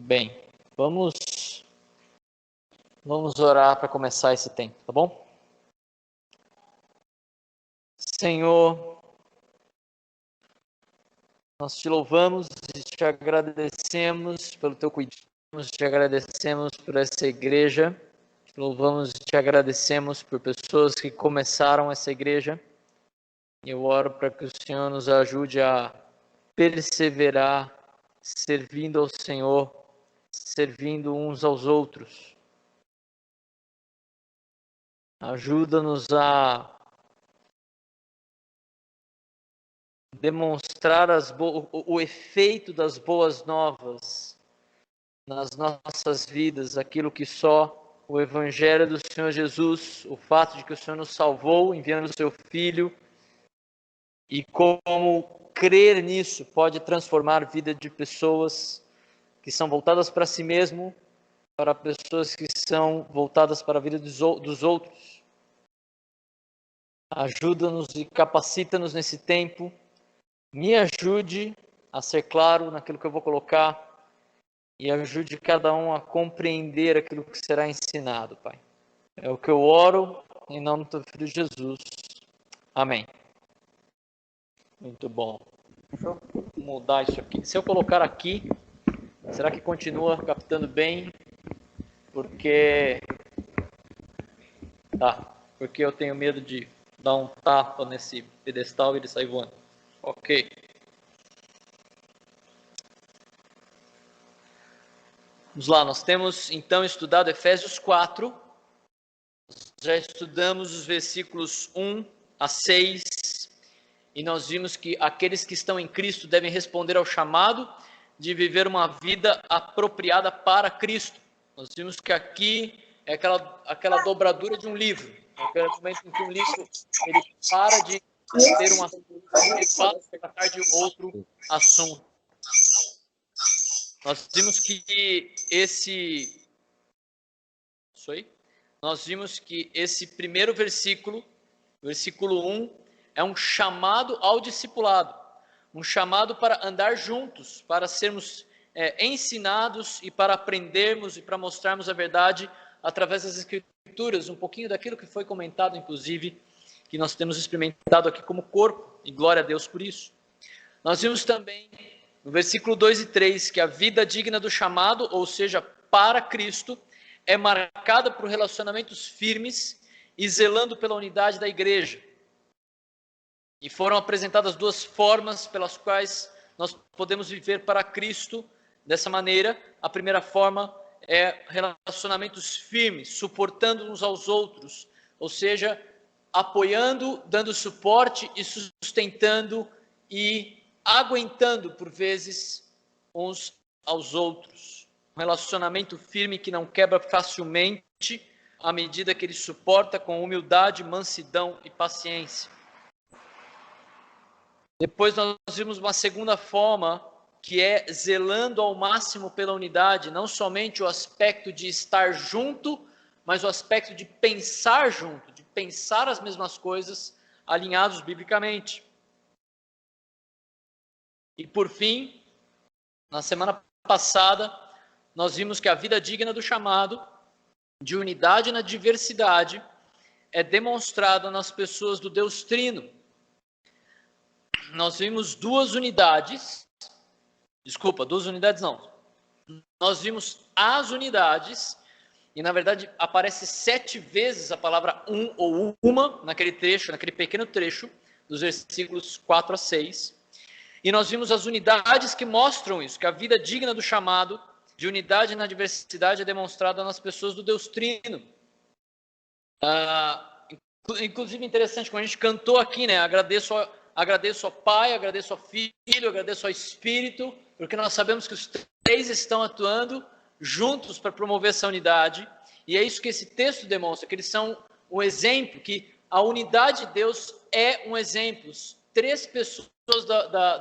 Bem, vamos orar para começar esse tempo, tá bom? Senhor, nós te louvamos e te agradecemos pelo teu cuidado, te agradecemos por essa igreja, te louvamos e te agradecemos por pessoas que começaram essa igreja. Eu oro para que o Senhor nos ajude a perseverar servindo ao Senhor, servindo uns aos outros. Ajuda-nos a demonstrar o efeito das boas novas nas nossas vidas, aquilo que só o Evangelho do Senhor Jesus, o fato de que o Senhor nos salvou, enviando o seu Filho, e como crer nisso pode transformar a vida de pessoas que são voltadas para si mesmo, para pessoas que são voltadas para a vida dos outros. Ajuda-nos e capacita-nos nesse tempo. Me ajude a ser claro naquilo que eu vou colocar e ajude cada um a compreender aquilo que será ensinado, Pai. É o que eu oro em nome do teu Filho Jesus. Amém. Muito bom. Deixa eu mudar isso aqui. Se eu colocar aqui, será que continua captando bem? Porque eu tenho medo de dar um tapa nesse pedestal e ele sair voando. Ok. Vamos lá, nós temos então estudado Efésios 4, já estudamos os versículos 1 a 6, e nós vimos que aqueles que estão em Cristo devem responder ao chamado de viver uma vida apropriada para Cristo. Nós vimos que aqui é aquela dobradura de um livro, aquele momento em que um livro ele para de ter um assunto e passa a tratar de outro assunto. Nós vimos que esse primeiro versículo, versículo 1, é um chamado ao discipulado, um chamado para andar juntos, para sermos ensinados e para aprendermos e para mostrarmos a verdade através das Escrituras, um pouquinho daquilo que foi comentado, inclusive, que nós temos experimentado aqui como corpo, e glória a Deus por isso. Nós vimos também no versículo 2 e 3, que a vida digna do chamado, ou seja, para Cristo, é marcada por relacionamentos firmes e zelando pela unidade da igreja. E foram apresentadas duas formas pelas quais nós podemos viver para Cristo dessa maneira. A primeira forma é relacionamentos firmes, suportando uns aos outros, ou seja, apoiando, dando suporte e sustentando e aguentando por vezes uns aos outros. Um relacionamento firme que não quebra facilmente à medida que ele suporta com humildade, mansidão e paciência. Depois nós vimos uma segunda forma, que é zelando ao máximo pela unidade, não somente o aspecto de estar junto, mas o aspecto de pensar junto, de pensar as mesmas coisas, alinhados biblicamente. E por fim, na semana passada, nós vimos que a vida digna do chamado, de unidade na diversidade, é demonstrada nas pessoas do Deus Trino. Nós vimos duas unidades não. Nós vimos as unidades, e na verdade aparece 7 vezes a palavra um ou uma, naquele pequeno trecho, dos versículos 4 a 6. E nós vimos as unidades que mostram isso, que a vida digna do chamado, de unidade na diversidade, é demonstrada nas pessoas do Deus Trino. Inclusive, interessante, quando a gente cantou aqui, né? Agradeço ao Pai, agradeço ao Filho, agradeço ao Espírito, porque nós sabemos que os 3 estão atuando juntos para promover essa unidade. E é isso que esse texto demonstra, que eles são um exemplo, que a unidade de Deus é um exemplo. As 3 pessoas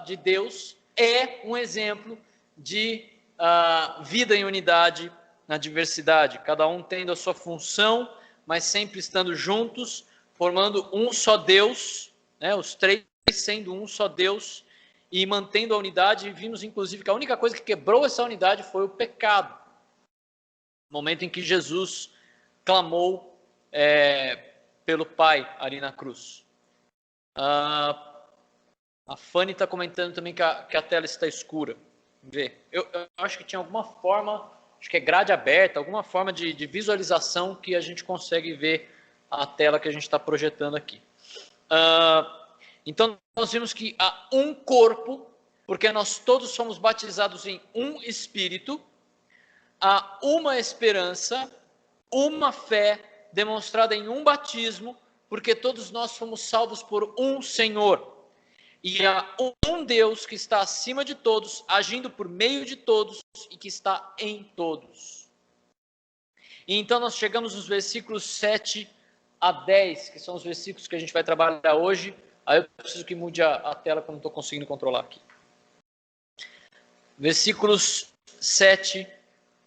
de Deus é um exemplo de vida em unidade na diversidade, cada um tendo a sua função, mas sempre estando juntos, formando um só Deus, né? Os 3 sendo um só Deus, e mantendo a unidade, e vimos inclusive que a única coisa que quebrou essa unidade foi o pecado. No momento em que Jesus clamou pelo Pai ali na cruz. A Fanny está comentando também que a tela está escura. Vamos ver. Eu acho que tinha alguma forma, acho que é grade aberta, alguma forma de visualização que a gente consegue ver a tela que a gente está projetando aqui. Então, nós vimos que há um corpo, porque nós todos somos batizados em um Espírito, há uma esperança, uma fé demonstrada em um batismo, porque todos nós fomos salvos por um Senhor. E há um Deus que está acima de todos, agindo por meio de todos e que está em todos. E então nós chegamos nos versículos 7 a 10, que são os versículos que a gente vai trabalhar hoje. Aí eu preciso que mude a tela, que eu não estou conseguindo controlar aqui. Versículos 7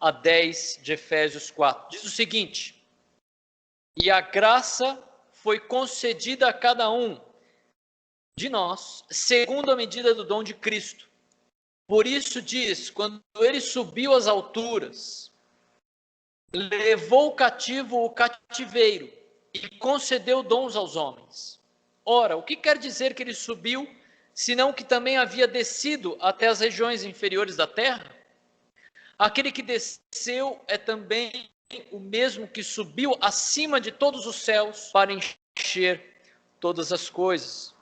a 10 de Efésios 4. Diz o seguinte: e a graça foi concedida a cada um de nós, segundo a medida do dom de Cristo. Por isso diz, quando ele subiu às alturas, levou cativo o cativeiro e concedeu dons aos homens. Ora, o que quer dizer que ele subiu, senão que também havia descido até as regiões inferiores da terra? Aquele que desceu é também o mesmo que subiu acima de todos os céus para encher todas as coisas.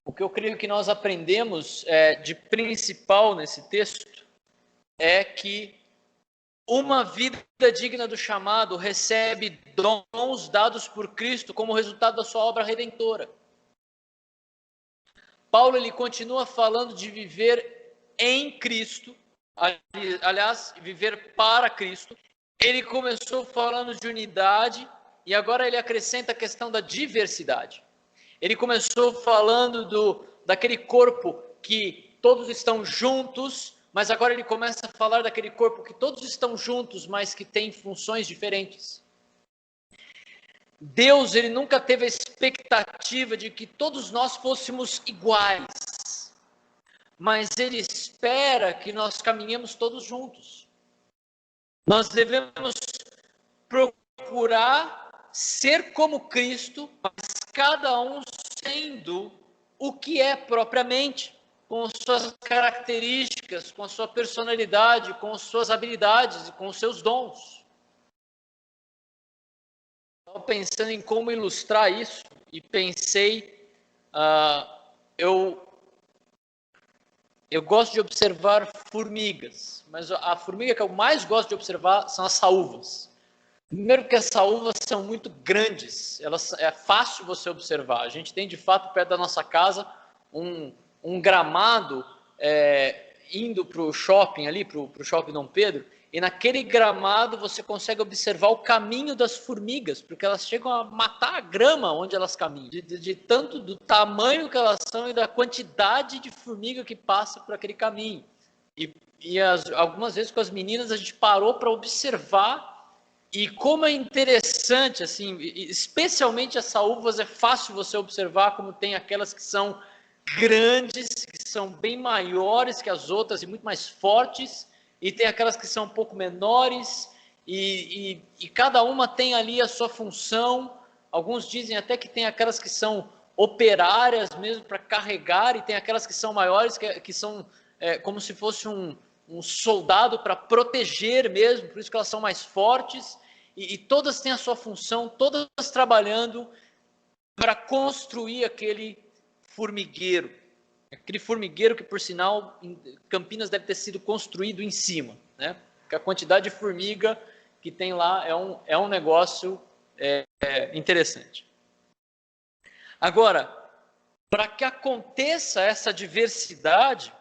O que eu creio que nós aprendemos de principal nesse texto é que uma vida digna do chamado recebe dons dados por Cristo como resultado da sua obra redentora. Paulo ele continua falando de viver em Cristo, aliás, viver para Cristo. Ele começou falando de unidade e agora ele acrescenta a questão da diversidade. Ele começou falando daquele corpo que todos estão juntos, mas agora ele começa a falar daquele corpo que todos estão juntos, mas que tem funções diferentes. Deus, ele nunca teve a expectativa de que todos nós fôssemos iguais, mas ele espera que nós caminhemos todos juntos. Nós devemos procurar ser como Cristo, mas cada um sendo o que é propriamente, com suas características, com a sua personalidade, com suas habilidades e com os seus dons. Estava pensando em como ilustrar isso e pensei, eu gosto de observar formigas, mas a formiga que eu mais gosto de observar são as saúvas. Primeiro porque as saúvas são muito grandes, é fácil você observar. A gente tem de fato perto da nossa casa um gramado indo para o shopping ali, para o shopping Dom Pedro, e naquele gramado você consegue observar o caminho das formigas, porque elas chegam a matar a grama onde elas caminham, de tanto do tamanho que elas são e da quantidade de formiga que passa por aquele caminho. E algumas vezes com as meninas a gente parou para observar. E como é interessante, assim, especialmente as saúvas, é fácil você observar como tem aquelas que são grandes, que são bem maiores que as outras e muito mais fortes, e tem aquelas que são um pouco menores, e cada uma tem ali a sua função. Alguns dizem até que tem aquelas que são operárias mesmo para carregar, e tem aquelas que são maiores, que são como se fosse um soldado para proteger mesmo, por isso que elas são mais fortes. E todas têm a sua função, todas trabalhando para construir aquele formigueiro. Aquele formigueiro que, por sinal, em Campinas deve ter sido construído em cima, né? Porque a quantidade de formiga que tem lá é um negócio interessante. Agora, para que aconteça essa diversidade,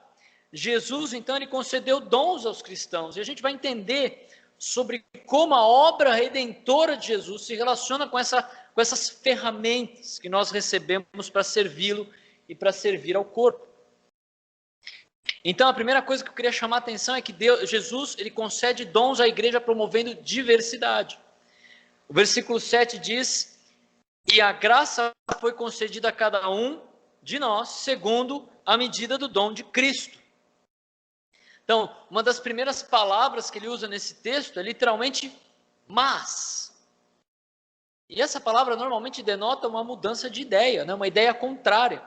Jesus, então, ele concedeu dons aos cristãos. E a gente vai entender sobre como a obra redentora de Jesus se relaciona com essas ferramentas que nós recebemos para servi-lo e para servir ao corpo. Então, a primeira coisa que eu queria chamar a atenção é que Jesus ele concede dons à igreja promovendo diversidade. O versículo 7 diz: e a graça foi concedida a cada um de nós segundo a medida do dom de Cristo. Então, uma das primeiras palavras que ele usa nesse texto é literalmente mas. E essa palavra normalmente denota uma mudança de ideia, né? Uma ideia contrária.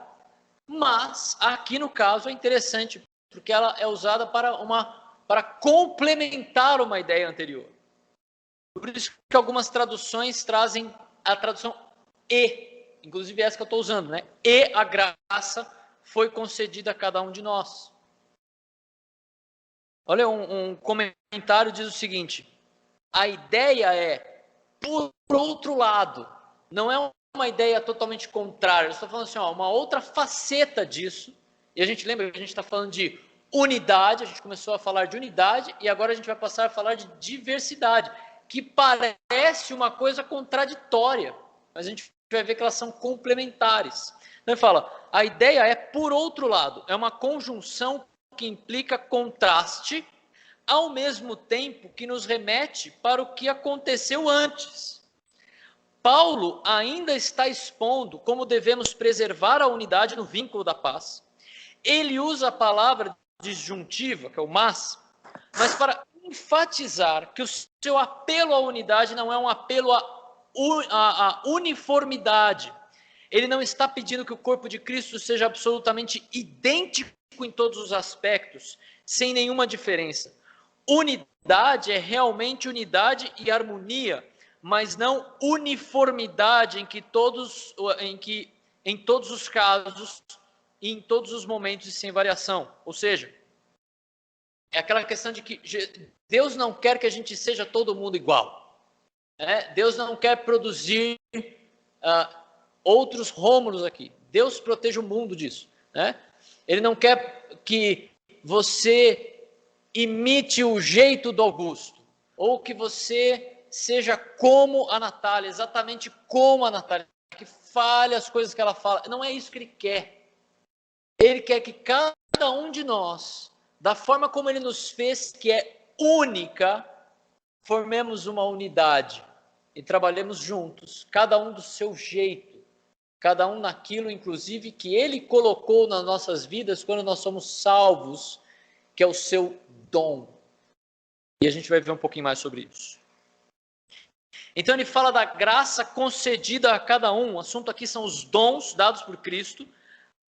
Mas, aqui no caso, é interessante, porque ela é usada para complementar uma ideia anterior. Por isso que algumas traduções trazem a tradução e, inclusive essa que eu estou usando, né? E a graça foi concedida a cada um de nós. Olha, um comentário diz o seguinte: a ideia é, por outro lado, não é uma ideia totalmente contrária. Eu estou falando assim, uma outra faceta disso, e a gente lembra que a gente está falando de unidade, a gente começou a falar de unidade, e agora a gente vai passar a falar de diversidade, que parece uma coisa contraditória, mas a gente vai ver que elas são complementares. Então ele fala, a ideia é, por outro lado, é uma conjunção que implica contraste, ao mesmo tempo que nos remete para o que aconteceu antes. Paulo ainda está expondo como devemos preservar a unidade no vínculo da paz. Ele usa a palavra disjuntiva, que é o mas para enfatizar que o seu apelo à unidade não é um apelo à uniformidade. Ele não está pedindo que o corpo de Cristo seja absolutamente idêntico em todos os aspectos, sem nenhuma diferença. Unidade é realmente unidade e harmonia, mas não uniformidade em todos os casos e em todos os momentos e sem variação. Ou seja, é aquela questão de que Deus não quer que a gente seja todo mundo igual. Né? Deus não quer produzir outros Rômulos aqui. Deus proteja o mundo disso. Né? Ele não quer que você imite o jeito do Augusto, ou que você seja como a Natália, exatamente como a Natália, que fale as coisas que ela fala. Não é isso que ele quer. Ele quer que cada um de nós, da forma como ele nos fez, que é única, formemos uma unidade e trabalhemos juntos, cada um do seu jeito, cada um naquilo, inclusive, que ele colocou nas nossas vidas quando nós somos salvos, que é o seu dom. E a gente vai ver um pouquinho mais sobre isso. Então ele fala da graça concedida a cada um. O assunto aqui são os dons dados por Cristo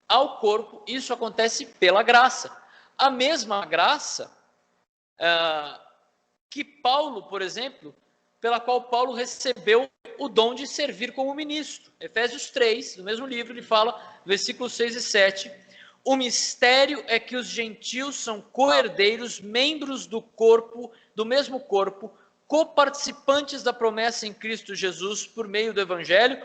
ao corpo. Isso acontece pela graça. A mesma graça que Paulo, por exemplo, pela qual Paulo recebeu o dom de servir como ministro. Efésios 3, no mesmo livro, ele fala, versículos 6 e 7, o mistério é que os gentios são co-herdeiros, membros do corpo, do mesmo corpo, coparticipantes da promessa em Cristo Jesus por meio do Evangelho,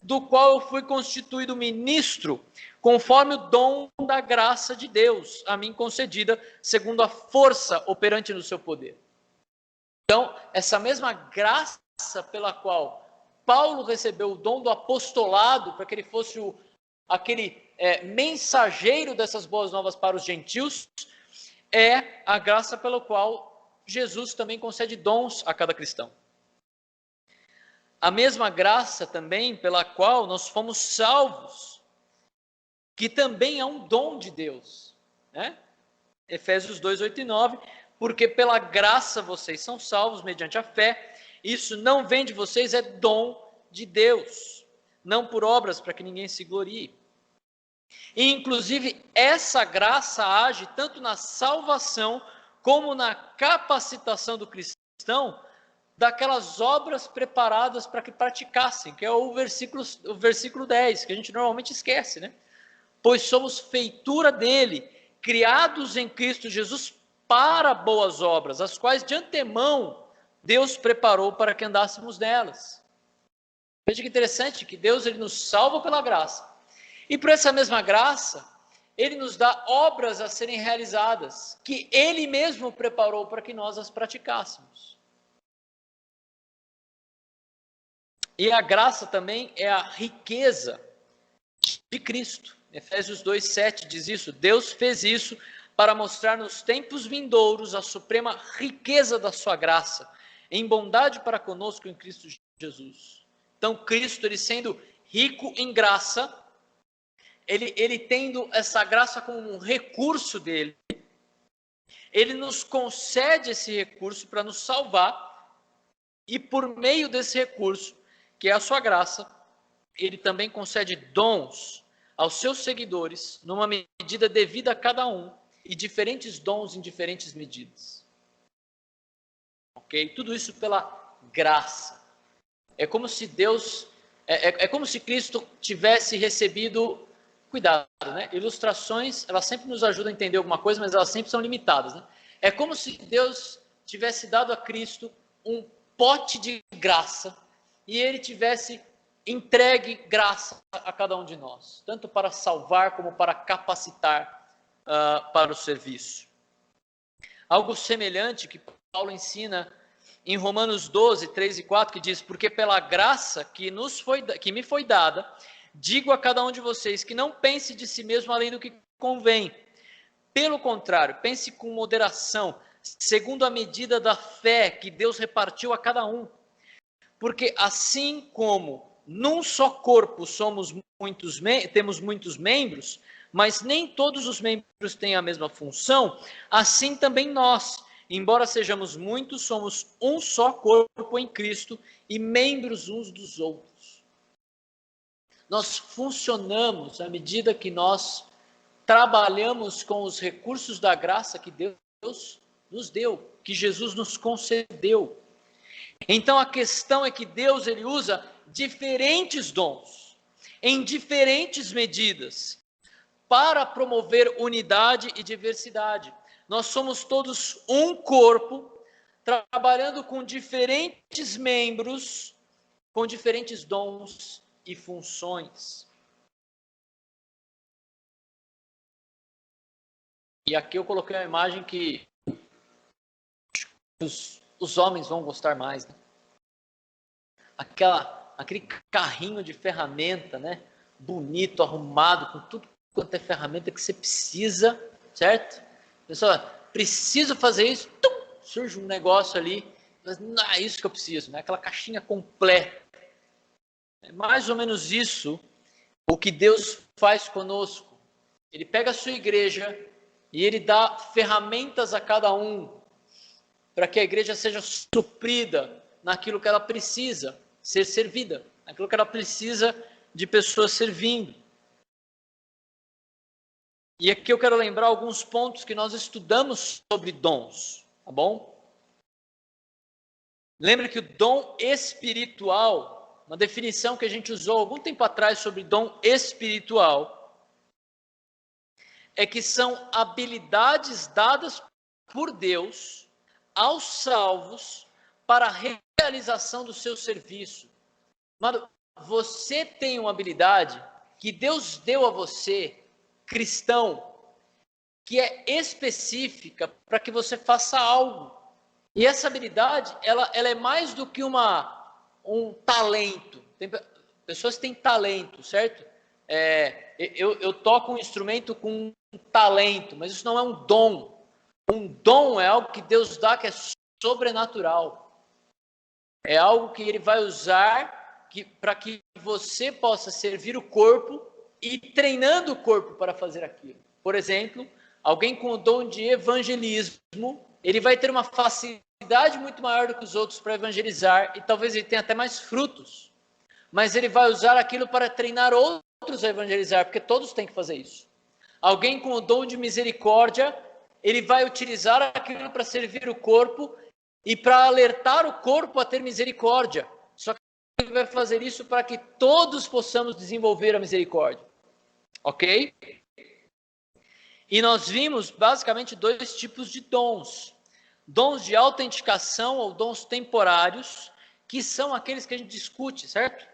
do qual eu fui constituído ministro, conforme o dom da graça de Deus, a mim concedida, segundo a força operante no seu poder. Então, essa mesma graça pela qual Paulo recebeu o dom do apostolado, para que ele fosse aquele mensageiro dessas boas novas para os gentios, é a graça pela qual Jesus também concede dons a cada cristão. A mesma graça também pela qual nós fomos salvos, que também é um dom de Deus. Né? Efésios 2, 8 e 9, porque pela graça vocês são salvos mediante a fé, isso não vem de vocês, é dom de Deus, não por obras para que ninguém se glorie. E, inclusive, essa graça age tanto na salvação como na capacitação do cristão daquelas obras preparadas para que praticassem, que é o versículo 10, que a gente normalmente esquece, né? Pois somos feitura dele, criados em Cristo Jesus para boas obras, as quais de antemão Deus preparou para que andássemos nelas. Veja que interessante que Deus ele nos salva pela graça. E por essa mesma graça, ele nos dá obras a serem realizadas, que ele mesmo preparou para que nós as praticássemos. E a graça também é a riqueza de Cristo. Efésios 2, 7 diz isso. Deus fez isso para mostrar nos tempos vindouros a suprema riqueza da sua graça, em bondade para conosco em Cristo Jesus. Então, Cristo, ele sendo rico em graça, ele tendo essa graça como um recurso dele, ele nos concede esse recurso para nos salvar, e por meio desse recurso, que é a sua graça, ele também concede dons aos seus seguidores, numa medida devida a cada um, e diferentes dons em diferentes medidas. Ok? Tudo isso pela graça. É como se Deus, é como se Cristo tivesse recebido, cuidado, né? Ilustrações, elas sempre nos ajudam a entender alguma coisa, mas elas sempre são limitadas, né? É como se Deus tivesse dado a Cristo um pote de graça e ele tivesse entregue graça a cada um de nós, tanto para salvar como para capacitar para o serviço. Algo semelhante que Paulo ensina em Romanos 12, 3 e 4, que diz: porque pela graça que me foi dada, digo a cada um de vocês que não pense de si mesmo além do que convém. Pelo contrário, pense com moderação, segundo a medida da fé que Deus repartiu a cada um. Porque assim como num só corpo temos muitos membros, mas nem todos os membros têm a mesma função, assim também nós, embora sejamos muitos, somos um só corpo em Cristo e membros uns dos outros. Nós funcionamos à medida que nós trabalhamos com os recursos da graça que Deus nos deu, que Jesus nos concedeu. Então a questão é que Deus ele usa diferentes dons, em diferentes medidas, para promover unidade e diversidade. Nós somos todos um corpo, trabalhando com diferentes membros, com diferentes dons e funções. E aqui eu coloquei uma imagem que os homens vão gostar mais, né? Aquele carrinho de ferramenta, né? Bonito, arrumado, com tudo quanto é ferramenta que você precisa, certo? Pessoal, preciso fazer isso, surge um negócio ali, mas não é isso que eu preciso, né? Aquela caixinha completa. É mais ou menos isso o que Deus faz conosco. Ele pega a sua igreja e ele dá ferramentas a cada um, para que a igreja seja suprida naquilo que ela precisa ser servida, naquilo que ela precisa de pessoas servindo. E aqui eu quero lembrar alguns pontos que nós estudamos sobre dons, tá bom? Lembra que o dom espiritual, uma definição que a gente usou algum tempo atrás sobre dom espiritual, é que são habilidades dadas por Deus aos salvos para a realização do seu serviço. Mano, você tem uma habilidade que Deus deu a você, cristão, que é específica para que você faça algo. E essa habilidade, ela é mais do que um talento. Tem pessoas que têm talento, certo? Eu toco um instrumento com um talento, mas isso não é um dom. Um dom é algo que Deus dá que é sobrenatural. É algo que Ele vai usar para que você possa servir o corpo e treinando o corpo para fazer aquilo. Por exemplo, alguém com o dom de evangelismo, ele vai ter uma facilidade muito maior do que os outros para evangelizar e talvez ele tenha até mais frutos. Mas ele vai usar aquilo para treinar outros a evangelizar, porque todos têm que fazer isso. Alguém com o dom de misericórdia, ele vai utilizar aquilo para servir o corpo e para alertar o corpo a ter misericórdia. Só que ele vai fazer isso para que todos possamos desenvolver a misericórdia. Ok? E nós vimos basicamente dois tipos de dons. Dons de autenticação ou dons temporários, que são aqueles que a gente discute, certo?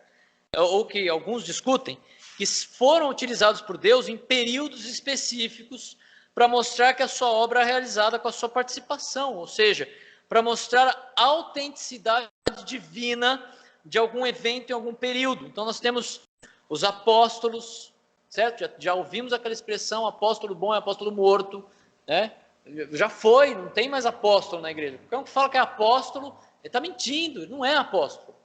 Ou que alguns discutem, que foram utilizados por Deus em períodos específicos para mostrar que a sua obra é realizada com a sua participação, ou seja, para mostrar a autenticidade divina de algum evento em algum período. Então nós temos os apóstolos, certo? Já ouvimos aquela expressão, apóstolo bom é apóstolo morto, né? Já foi, não tem mais apóstolo na igreja. Qualquer um que fala que é apóstolo, ele está mentindo, ele não é apóstolo.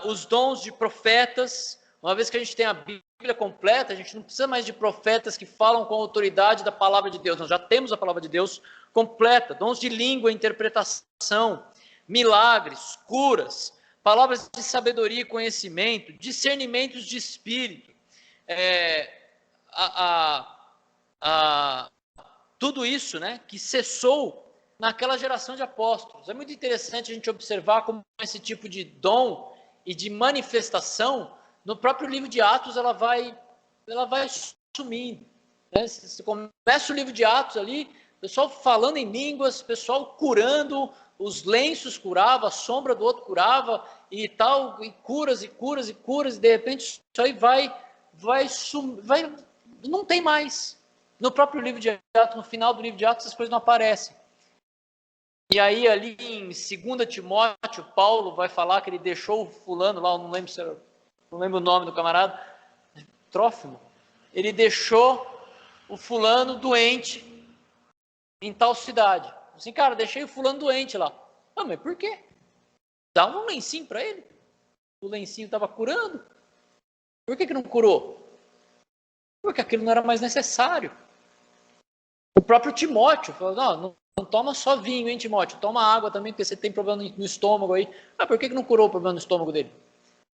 Os dons de profetas, uma vez que a gente tem a Bíblia Bíblia completa, a gente não precisa mais de profetas que falam com a autoridade da palavra de Deus. Nós já temos a palavra de Deus completa. Dons de língua, interpretação, milagres, curas, palavras de sabedoria e conhecimento, discernimentos de espírito, tudo isso, né, que cessou naquela geração de apóstolos. É muito interessante a gente observar como esse tipo de dom e de manifestação, no próprio livro de Atos, ela vai sumindo. Né? Você começa o livro de Atos ali, pessoal falando em línguas, pessoal curando, os lenços curava, a sombra do outro curava, e tal, e curas, e de repente isso aí não tem mais. No próprio livro de Atos, no final do livro de Atos, essas coisas não aparecem. E aí, ali em 2 Timóteo, Paulo vai falar que ele deixou o fulano lá, eu não lembro o nome do camarada, Trófimo. Ele deixou o fulano doente em tal cidade. Assim, cara, deixei o fulano doente lá. Ah, mas por quê? Dá um lencinho para ele. O lencinho estava curando. Por que não curou? Porque aquilo não era mais necessário. O próprio Timóteo falou, não toma só vinho, hein, Timóteo? Toma água também, porque você tem problema no estômago aí. Ah, por que não curou o problema no estômago dele?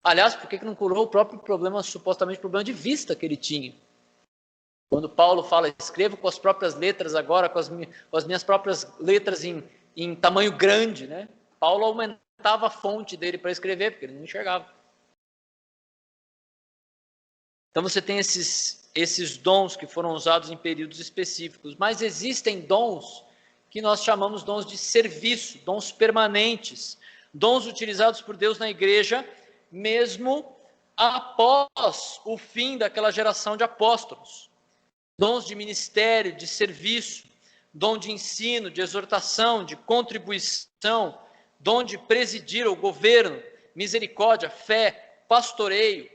Aliás, por que não curou o próprio problema, supostamente problema de vista que ele tinha? Quando Paulo fala, escrevo com as próprias letras agora, com as minhas próprias letras em tamanho grande, né? Paulo aumentava a fonte dele para escrever, porque ele não enxergava. Então você tem esses dons que foram usados em períodos específicos, mas existem dons que nós chamamos dons de serviço, dons permanentes, dons utilizados por Deus na igreja, mesmo após o fim daquela geração de apóstolos. Dons de ministério, de serviço, dom de ensino, de exortação, de contribuição, dom de presidir o governo, misericórdia, fé, pastoreio,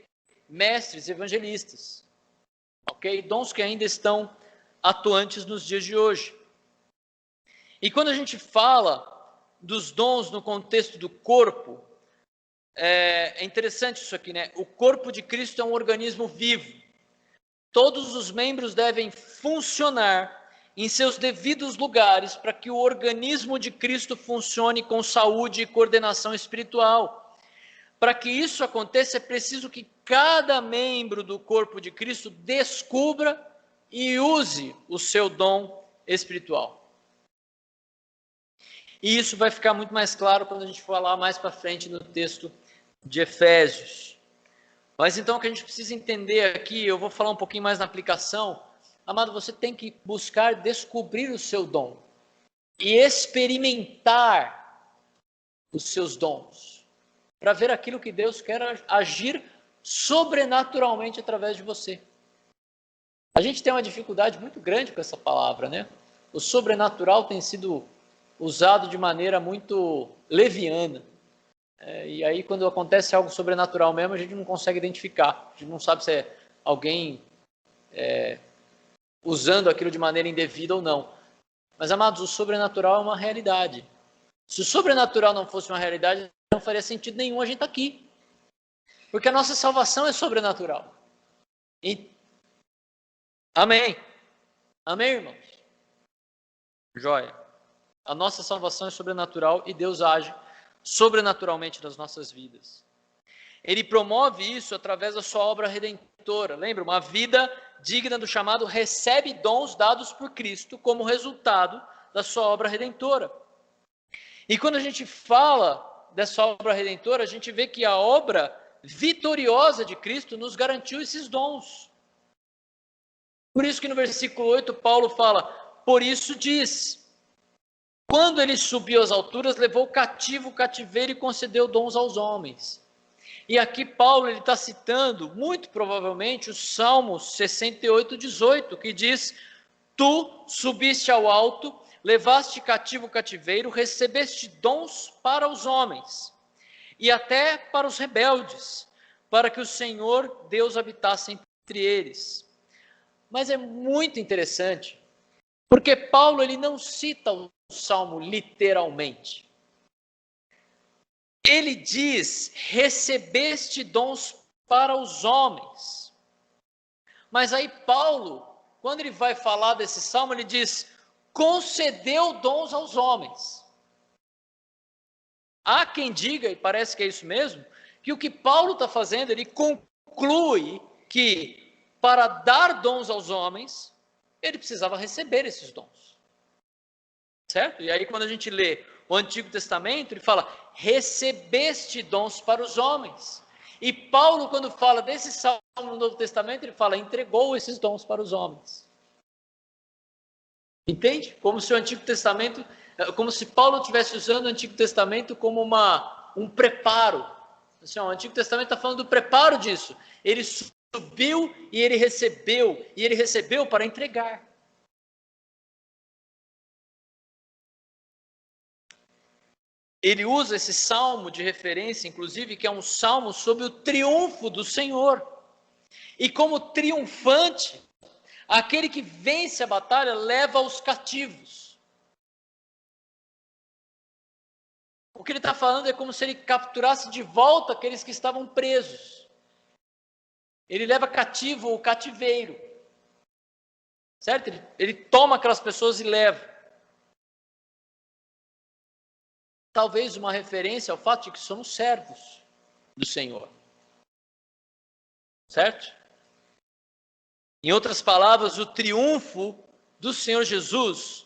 mestres, evangelistas. Ok? Dons que ainda estão atuantes nos dias de hoje. E quando a gente fala dos dons no contexto do corpo, é interessante isso aqui, né? O corpo de Cristo é um organismo vivo. Todos os membros devem funcionar em seus devidos lugares para que o organismo de Cristo funcione com saúde e coordenação espiritual. Para que isso aconteça, é preciso que cada membro do corpo de Cristo descubra e use o seu dom espiritual. E isso vai ficar muito mais claro quando a gente falar mais para frente no texto de Efésios. Mas então o que a gente precisa entender aqui, eu vou falar um pouquinho mais na aplicação. Amado, você tem que buscar descobrir o seu dom e experimentar os seus dons, para ver aquilo que Deus quer agir sobrenaturalmente através de você. A gente tem uma dificuldade muito grande com essa palavra, né? O sobrenatural tem sido usado de maneira muito leviana. E aí, quando acontece algo sobrenatural mesmo, a gente não consegue identificar. A gente não sabe se é alguém usando aquilo de maneira indevida ou não. Mas, amados, o sobrenatural é uma realidade. Se o sobrenatural não fosse uma realidade, não faria sentido nenhum a gente estar aqui. Porque a nossa salvação é sobrenatural. Amém. Amém, irmãos? Joia. A nossa salvação é sobrenatural e Deus age sobrenaturalmente nas nossas vidas. Ele promove isso através da sua obra redentora. Lembra? Uma vida digna do chamado recebe dons dados por Cristo como resultado da sua obra redentora. E quando a gente fala dessa obra redentora, a gente vê que a obra vitoriosa de Cristo nos garantiu esses dons. Por isso que no versículo 8 Paulo fala, por isso diz, quando ele subiu às alturas, levou cativo o cativeiro e concedeu dons aos homens. E aqui Paulo está citando, muito provavelmente, o Salmo 68, 18, que diz, tu subiste ao alto, levaste cativo o cativeiro, recebeste dons para os homens, e até para os rebeldes, para que o Senhor Deus habitasse entre eles. Mas é muito interessante, porque Paulo ele não cita o Salmo literalmente. Ele diz, recebeste dons para os homens. Mas aí Paulo, quando ele vai falar desse salmo, ele diz, concedeu dons aos homens. Há quem diga, e parece que é isso mesmo, que o que Paulo está fazendo, ele conclui que para dar dons aos homens, ele precisava receber esses dons. Certo? E aí quando a gente lê o Antigo Testamento, ele fala, recebeste dons para os homens. E Paulo, quando fala desse salmo no Novo Testamento, ele fala, entregou esses dons para os homens. Entende? Como se o Antigo Testamento, como se Paulo estivesse usando o Antigo Testamento como um preparo. Assim, o Antigo Testamento está falando do preparo disso. Ele subiu e ele recebeu para entregar. Ele usa esse salmo de referência, inclusive, que é um salmo sobre o triunfo do Senhor. E como triunfante, aquele que vence a batalha leva os cativos. O que ele está falando é como se ele capturasse de volta aqueles que estavam presos. Ele leva cativo o cativeiro. Certo? Ele toma aquelas pessoas e leva. Talvez uma referência ao fato de que somos servos do Senhor. Certo? Em outras palavras, o triunfo do Senhor Jesus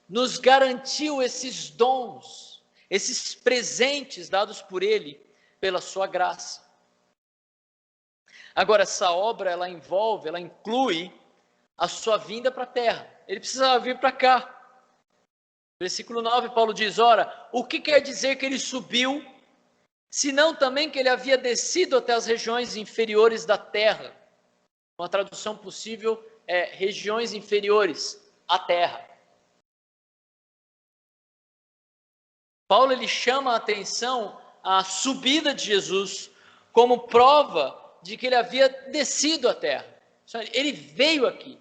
nos garantiu esses dons, esses presentes dados por Ele, pela sua graça. Agora, essa obra, ela inclui a sua vinda para a terra. Ele precisava vir para cá. Versículo 9, Paulo diz, ora, o que quer dizer que ele subiu, senão também que ele havia descido até as regiões inferiores da terra? Uma tradução possível é regiões inferiores à terra. Paulo, ele chama a atenção à subida de Jesus como prova de que ele havia descido à terra. Ele veio aqui.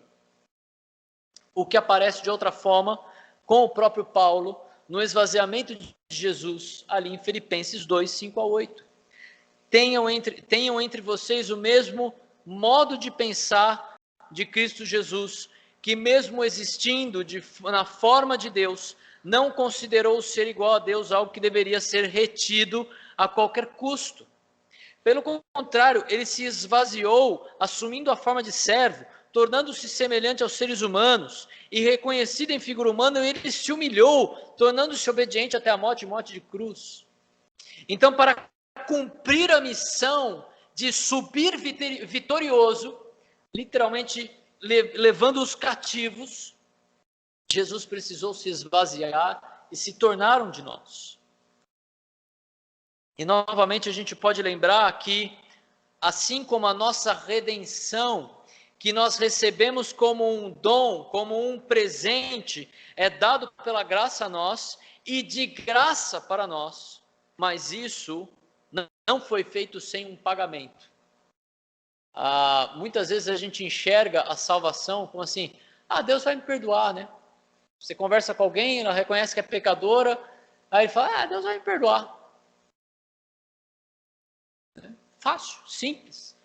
O que aparece de outra forma com o próprio Paulo no esvaziamento de Jesus, ali em Filipenses 2, 5 a 8. Tenham entre vocês o mesmo modo de pensar de Cristo Jesus, que mesmo existindo na forma de Deus, não considerou ser igual a Deus algo que deveria ser retido a qualquer custo. Pelo contrário, ele se esvaziou, assumindo a forma de servo, tornando-se semelhante aos seres humanos, e reconhecido em figura humana, ele se humilhou, tornando-se obediente até a morte de cruz. Então, para cumprir a missão de subir vitorioso, literalmente levando os cativos, Jesus precisou se esvaziar e se tornar um de nós. E novamente a gente pode lembrar que, assim como a nossa redenção, que nós recebemos como um dom, como um presente, é dado pela graça a nós e de graça para nós, mas isso não foi feito sem um pagamento. Muitas vezes a gente enxerga a salvação como assim, Deus vai me perdoar, né? Você conversa com alguém, ela reconhece que é pecadora, aí ele fala, Deus vai me perdoar. Fácil, simples.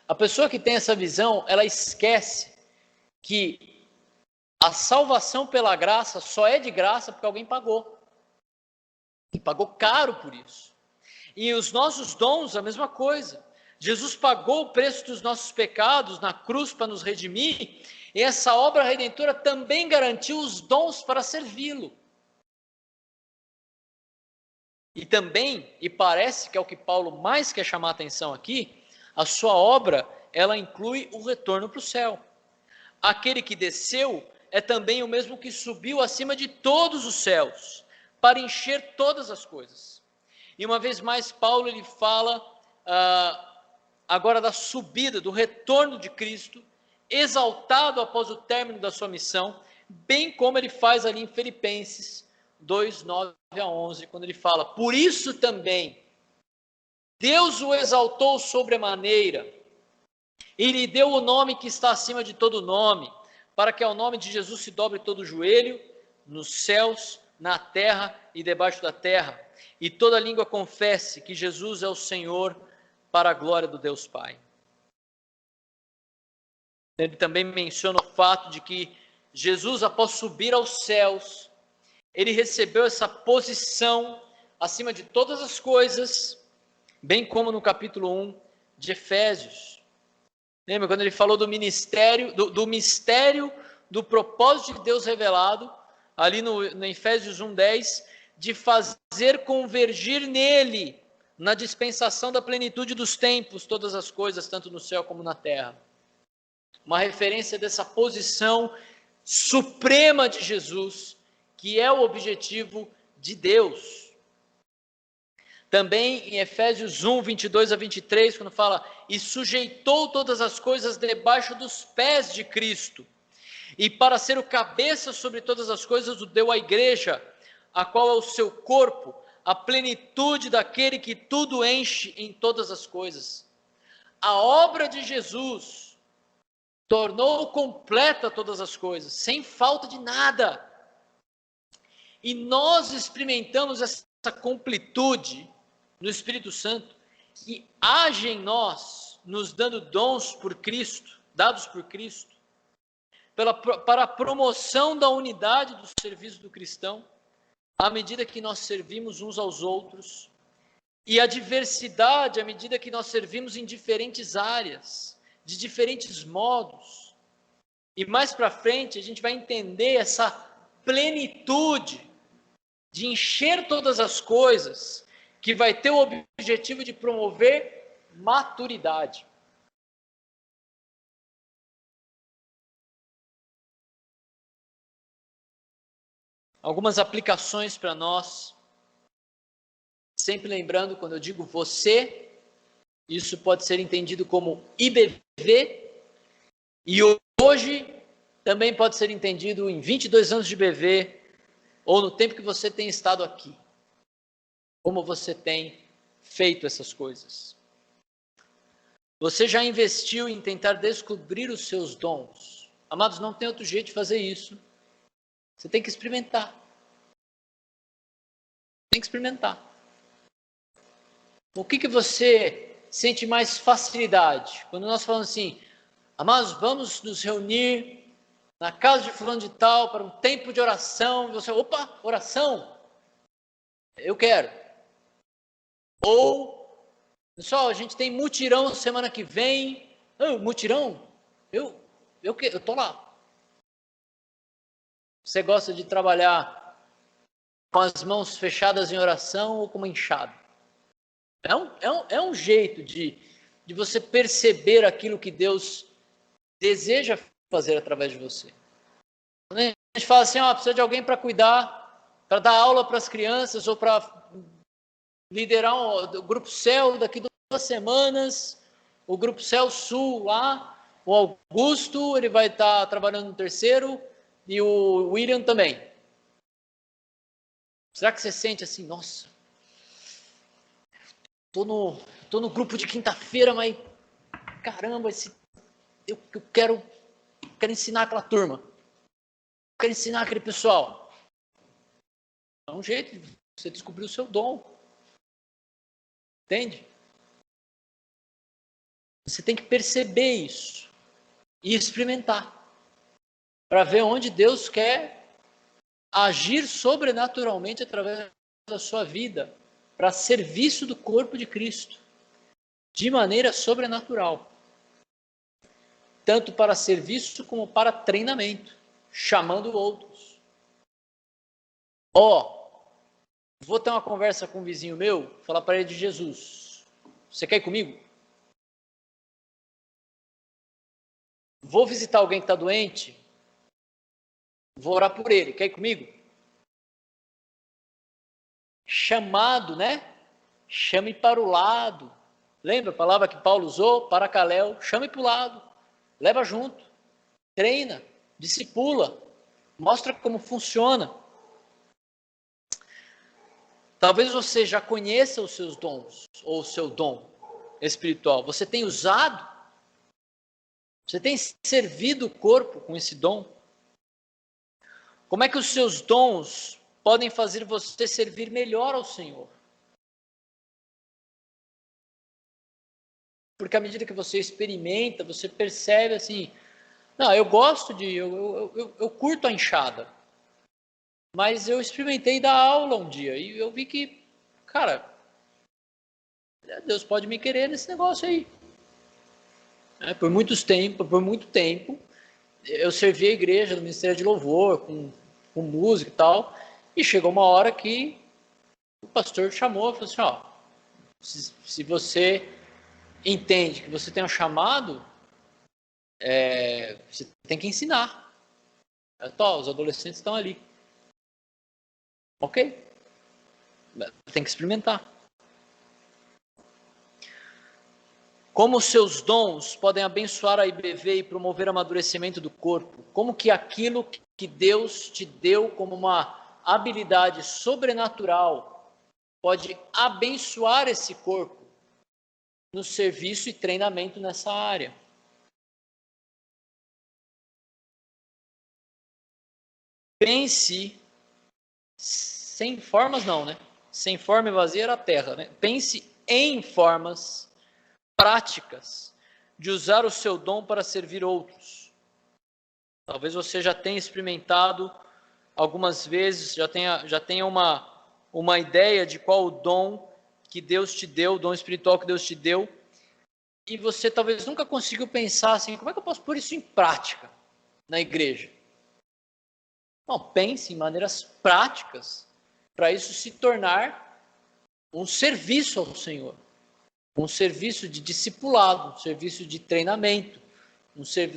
A pessoa que tem essa visão, ela esquece que a salvação pela graça só é de graça porque alguém pagou. E pagou caro por isso. E os nossos dons, a mesma coisa. Jesus pagou o preço dos nossos pecados na cruz para nos redimir, e essa obra redentora também garantiu os dons para servi-lo. E também, e parece que é o que Paulo mais quer chamar a atenção aqui, a sua obra, ela inclui o retorno para o céu. Aquele que desceu é também o mesmo que subiu acima de todos os céus, para encher todas as coisas. E uma vez mais, Paulo ele fala agora da subida, do retorno de Cristo, exaltado após o término da sua missão, bem como ele faz ali em Filipenses 2, 9 a 11, quando ele fala, por isso também, Deus o exaltou sobremaneira, e lhe deu o nome que está acima de todo nome, para que ao nome de Jesus se dobre todo o joelho, nos céus, na terra e debaixo da terra, e toda língua confesse que Jesus é o Senhor, para a glória do Deus Pai. Ele também menciona o fato de que Jesus, após subir aos céus, ele recebeu essa posição acima de todas as coisas, bem como no capítulo 1 de Efésios. Lembra quando ele falou do ministério, do mistério do propósito de Deus revelado, ali no Efésios 1:10, de fazer convergir nele, na dispensação da plenitude dos tempos, todas as coisas, tanto no céu como na terra. Uma referência dessa posição suprema de Jesus, que é o objetivo de Deus. Também em Efésios 1, 22 a 23, quando fala, e sujeitou todas as coisas debaixo dos pés de Cristo, e para ser o cabeça sobre todas as coisas, o deu à igreja, a qual é o seu corpo, a plenitude daquele que tudo enche em todas as coisas. A obra de Jesus tornou completa todas as coisas, sem falta de nada. E nós experimentamos essa completude no Espírito Santo, que age em nós, nos dando dons por Cristo, dados por Cristo, para a promoção da unidade do serviço do cristão, à medida que nós servimos uns aos outros, e a diversidade à medida que nós servimos em diferentes áreas, de diferentes modos. E mais para frente a gente vai entender essa plenitude de encher todas as coisas, que vai ter o objetivo de promover maturidade. Algumas aplicações para nós, sempre lembrando, quando eu digo você, isso pode ser entendido como IBV, e hoje também pode ser entendido em 22 anos de BV, ou no tempo que você tem estado aqui. Como você tem feito essas coisas? Você já investiu em tentar descobrir os seus dons? Amados, não tem outro jeito de fazer isso. Você tem que experimentar. Tem que experimentar. O que você sente mais facilidade? Quando nós falamos assim, amados, vamos nos reunir na casa de fulano de tal para um tempo de oração. Você, opa, oração? Eu quero. Ou, pessoal, a gente tem mutirão semana que vem. Mutirão? Eu tô lá. Você gosta de trabalhar com as mãos fechadas em oração ou com uma enxada? É um jeito de você perceber aquilo que Deus deseja fazer através de você. Quando a gente fala assim, precisa de alguém para cuidar, para dar aula para as crianças ou para liderar o grupo Céu daqui 2 semanas, o grupo Céu Sul lá, o Augusto, ele vai estar trabalhando no terceiro e o William também. Será que você sente assim, nossa, tô no grupo de quinta-feira, mas caramba, eu quero ensinar aquela turma, quero ensinar aquele pessoal. É um jeito de você descobrir o seu dom. Entende? Você tem que perceber isso e experimentar para ver onde Deus quer agir sobrenaturalmente através da sua vida para serviço do corpo de Cristo de maneira sobrenatural, tanto para serviço como para treinamento, chamando outros. Vou ter uma conversa com um vizinho meu, falar para ele de Jesus. Você quer ir comigo? Vou visitar alguém que está doente, vou orar por ele. Quer ir comigo? Chamado, né? Chame para o lado. Lembra a palavra que Paulo usou? Paracaléu. Chame para o lado. Leva junto. Treina. Discipula. Mostra como funciona. Talvez você já conheça os seus dons, ou o seu dom espiritual. Você tem usado? Você tem servido o corpo com esse dom? Como é que os seus dons podem fazer você servir melhor ao Senhor? Porque à medida que você experimenta, você percebe assim, Não, eu gosto de, eu curto a enxada, mas eu experimentei dar aula um dia e eu vi que, cara, Deus pode me querer nesse negócio aí. Por muito tempo, eu servi a igreja no Ministério de Louvor, com música e tal, e chegou uma hora que o pastor chamou e falou assim, ó, se você entende que você tem um chamado, você tem que ensinar. Os adolescentes estão ali. Ok? Tem que experimentar. Como os seus dons podem abençoar a IBV e promover o amadurecimento do corpo? Como que aquilo que Deus te deu como uma habilidade sobrenatural pode abençoar esse corpo no serviço e treinamento nessa área? Pense sem formas não, né? Sem forma e vazia era a terra, né? Pense em formas práticas de usar o seu dom para servir outros. Talvez você já tenha experimentado algumas vezes, já tenha uma ideia de qual o dom que Deus te deu, o dom espiritual que Deus te deu, e você talvez nunca conseguiu pensar assim, como é que eu posso pôr isso em prática na igreja? Não, pense em maneiras práticas para isso se tornar um serviço ao Senhor, um serviço de discipulado, um serviço de treinamento,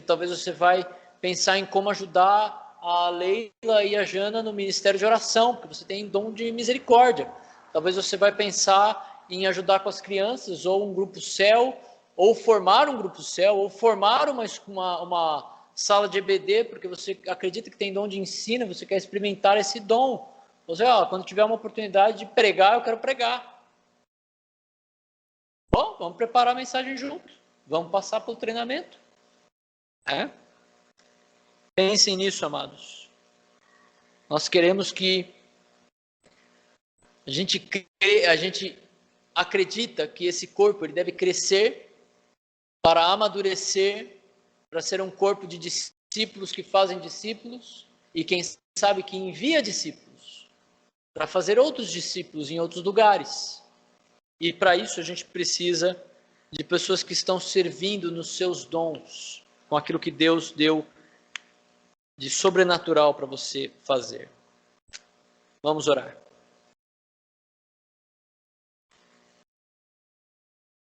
talvez você vai pensar em como ajudar a Leila e a Jana no ministério de oração, porque você tem dom de misericórdia. Talvez você vai pensar em ajudar com as crianças, ou um grupo céu, ou formar um grupo céu, ou formar uma sala de EBD, porque você acredita que tem dom de ensino, você quer experimentar esse dom. Você, quando tiver uma oportunidade de pregar, eu quero pregar. Bom, vamos preparar a mensagem junto. Vamos passar pelo treinamento. Pensem nisso, amados. Nós queremos que a gente acredita que esse corpo ele deve crescer para amadurecer, para ser um corpo de discípulos que fazem discípulos e quem sabe que envia discípulos para fazer outros discípulos em outros lugares. E para isso a gente precisa de pessoas que estão servindo nos seus dons, com aquilo que Deus deu de sobrenatural para você fazer. Vamos orar.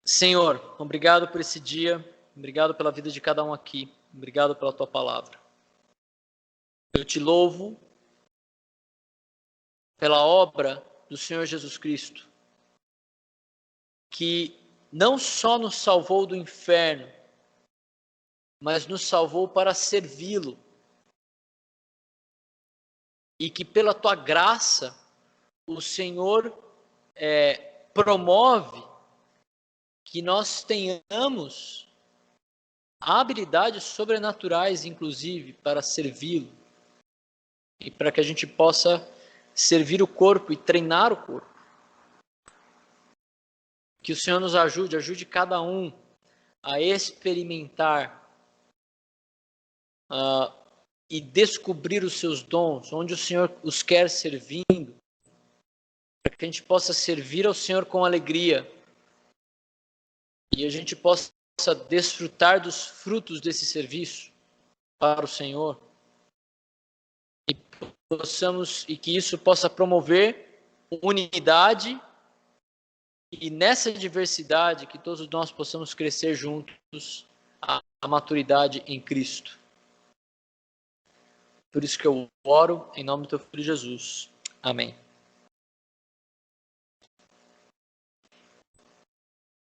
Senhor, obrigado por esse dia, obrigado pela vida de cada um aqui, obrigado pela tua palavra. Eu te louvo pela obra do Senhor Jesus Cristo, que não só nos salvou do inferno, mas nos salvou para servi-lo. E que pela tua graça, o Senhor promove que nós tenhamos habilidades sobrenaturais, inclusive, para servi-lo. E para que a gente possa servir o corpo e treinar o corpo. Que o Senhor nos ajude cada um a experimentar e descobrir os seus dons, onde o Senhor os quer servindo, para que a gente possa servir ao Senhor com alegria e a gente possa desfrutar dos frutos desse serviço para o Senhor e que isso possa promover unidade e nessa diversidade que todos nós possamos crescer juntos à maturidade em Cristo. Por isso que eu oro em nome do teu Filho Jesus. Amém.